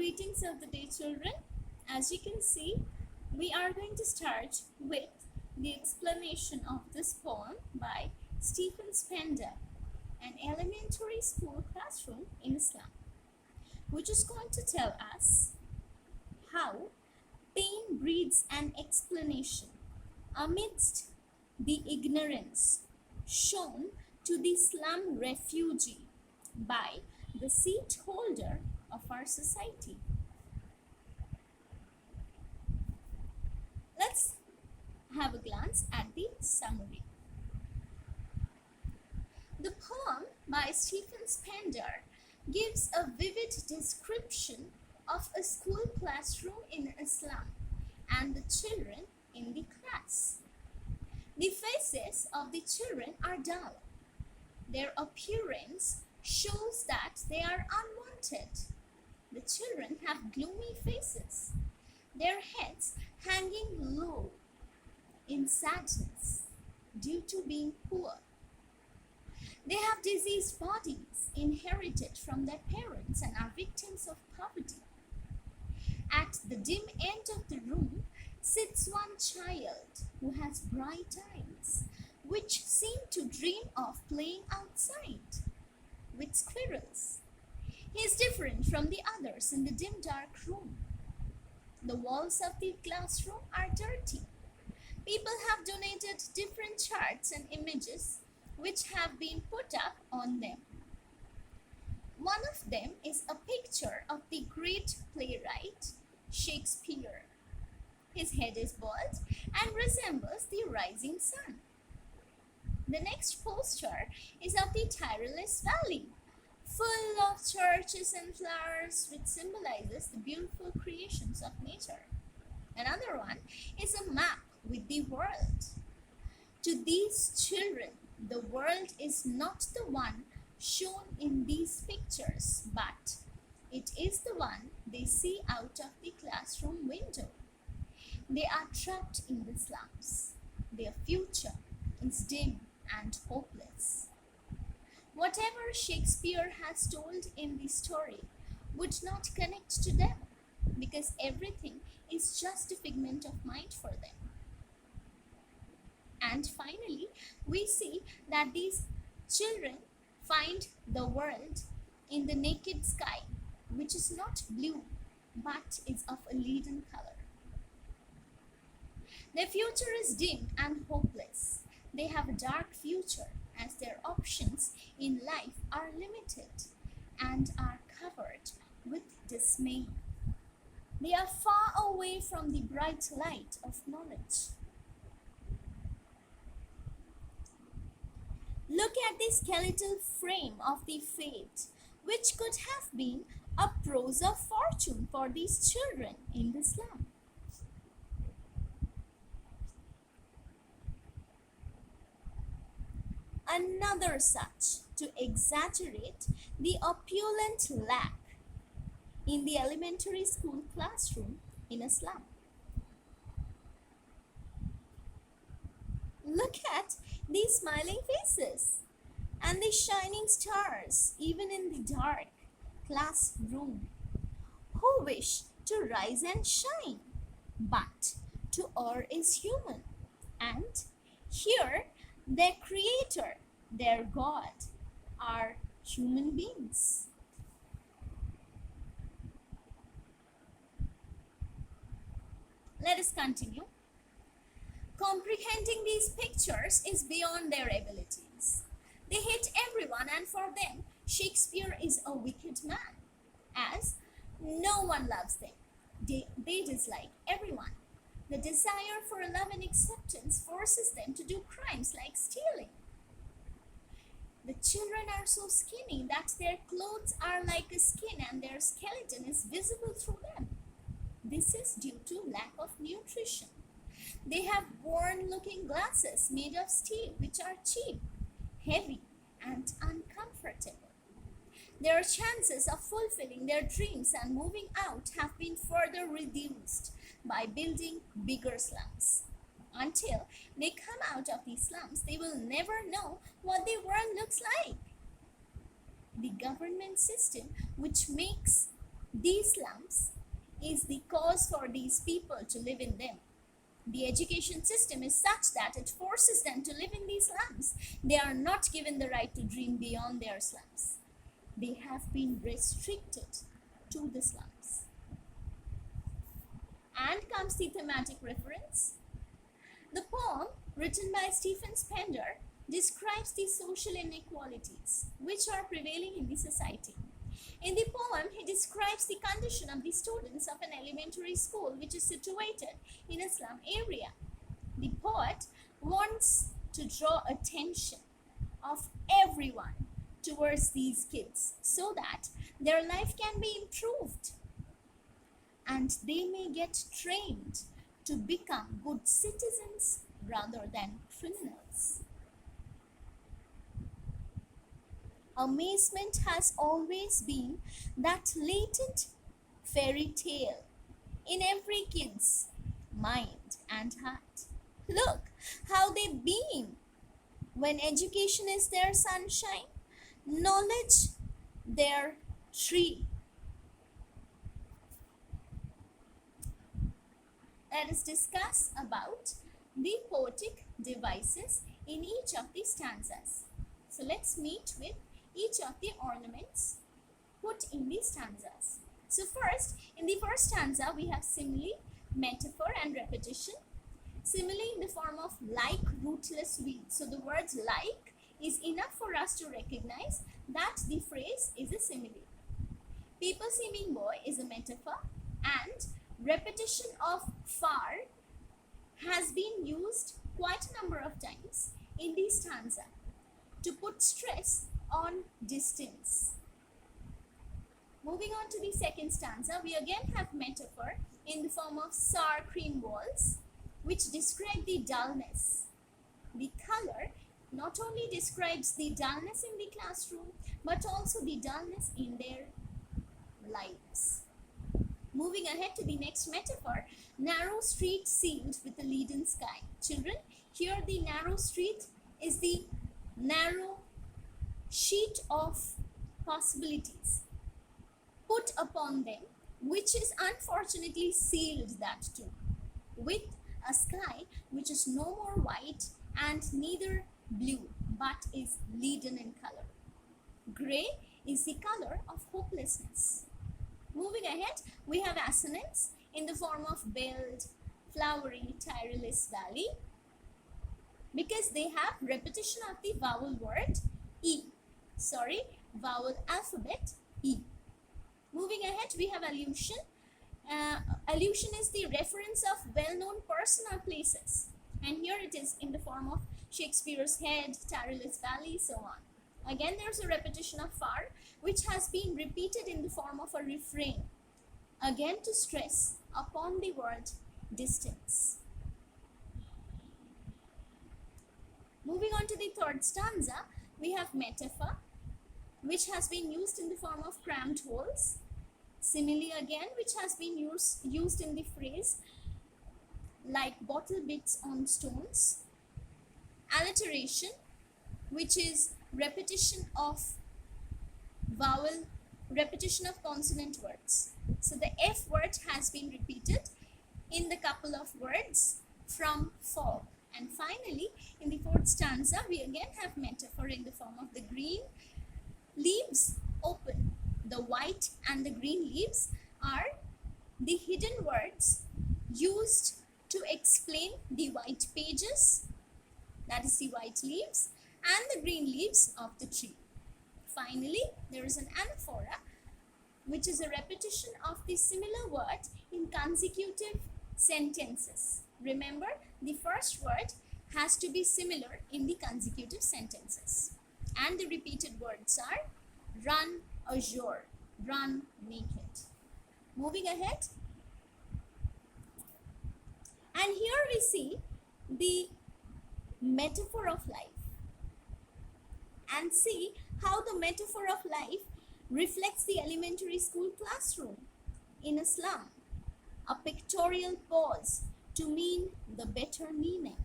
Greetings of the day, children. As you can see, we are going to start with the explanation of this poem by Stephen Spender, an elementary school classroom in Islam, which is going to tell us how pain breeds an explanation amidst the ignorance shown to the slum refugee by the seat holder of our society. Let's have a glance at the summary. The poem by Stephen Spender gives a vivid description of a school classroom in Islam and the children in the class. The faces of the children are dull. Their appearance shows that they are unwanted. The children have gloomy faces, their heads hanging low in sadness due to being poor. They have diseased bodies inherited from their parents and are victims of poverty. At the dim end of the room sits one child who has bright eyes, which seem to dream of playing outside with squirrels. He is different from the others in the dim dark room. The walls of the classroom are dirty. People have donated different charts and images which have been put up on them. One of them is a picture of the great playwright Shakespeare. His head is bald and resembles the rising sun. The next poster is of the tireless valley, full of churches and flowers, which symbolizes the beautiful creations of nature. Another one is a map with the world. To these children, the world is not the one shown in these pictures, but it is the one they see out of the classroom window. They are trapped in the slums. Their future is dim and hopeless. Whatever Shakespeare has told in the story would not connect to them because everything is just a figment of mind for them. And finally, we see that these children find the world in the naked sky, which is not blue but is of a leaden color. Their future is dim and hopeless. They have a dark future as their options in life are limited and are covered with dismay. They are far away from the bright light of knowledge. Look at the skeletal frame of the fate, which could have been a prose of fortune for these children in the slum. Another such to exaggerate the opulent lack in the elementary school classroom in a slum. Look at these smiling faces and the shining stars even in the dark classroom, who wish to rise and shine, but to err is human, and here their creator, their God, are human beings. Let us continue. Comprehending these pictures is beyond their abilities. They hate everyone, and for them, Shakespeare is a wicked man, as no one loves them. They dislike everyone. The desire for love and acceptance forces them to do crimes like stealing. The children are so skinny that their clothes are like a skin and their skeleton is visible through them. This is due to lack of nutrition. They have worn-looking glasses made of steel, which are cheap, heavy, and uncomfortable. Their chances of fulfilling their dreams and moving out have been further reduced by building bigger slums. Until they come out of these slums, they will never know what the world looks like. The government system, which makes These slums is the cause for these people to live in them. The education system is such that it forces them to live in these slums. They are not given the right to dream beyond their slums. They have been restricted to the slums. And comes the thematic reference. The poem, written by Stephen Spender, describes the social inequalities which are prevailing in the society. In the poem, he describes the condition of the students of an elementary school which is situated in a slum area. The poet wants to draw attention of everyone towards these kids so that their life can be improved and they may get trained to become good citizens rather than criminals. Amazement has always been that latent fairy tale in every kid's mind and heart. Look how they beam when education is their sunshine, knowledge their tree. Let us discuss about the poetic devices in each of the stanzas. So let's meet with each of the ornaments put in the stanzas. So first, in the first stanza, we have simile, metaphor and repetition. Simile in the form of like rootless weeds. So the words like is enough for us to recognize that the phrase is a simile. People seeming boy is a metaphor, and repetition of far has been used quite a number of times in the stanza to put stress on distance. Moving on to the second stanza, we again have metaphor in the form of sour cream walls, which describe the dullness. The color not only describes the dullness in the classroom, but also the dullness in their lives. Moving ahead to the next metaphor, narrow street sealed with a leaden sky. Children, here the narrow street is the narrow sheet of possibilities put upon them, which is unfortunately sealed, that too, with a sky which is no more white and neither blue, but is leaden in color. Gray is the color of hopelessness. Moving ahead, we have assonance in the form of belled, flowery, tireless valley, because they have repetition of the vowel word vowel alphabet E. Moving ahead, we have allusion. Allusion is the reference of well-known personal places, and here it is in the form of Shakespeare's head, tireless valley, so on. Again, there's a repetition of far, which has been repeated in the form of a refrain, again to stress upon the word distance. Moving on to the third stanza, we have metaphor, which has been used in the form of cramped holes. Simile again, which has been used in the phrase like bottle bits on stones. Alliteration, which is repetition of consonant words. So the F word has been repeated in the couple of words from fog. And finally, in the fourth stanza, we again have metaphor in the form of the green leaves open. The white and the green leaves are the hidden words used to explain the white pages, that is the white leaves, and the green leaves of the tree. Finally, there is an anaphora, which is a repetition of the similar word in consecutive sentences. Remember, the first word has to be similar in the consecutive sentences. And the repeated words are run azure, run naked. Moving ahead. And here we see the metaphor of life. And see how the metaphor of life reflects the elementary school classroom in a slum. A pictorial pause to mean the better meaning.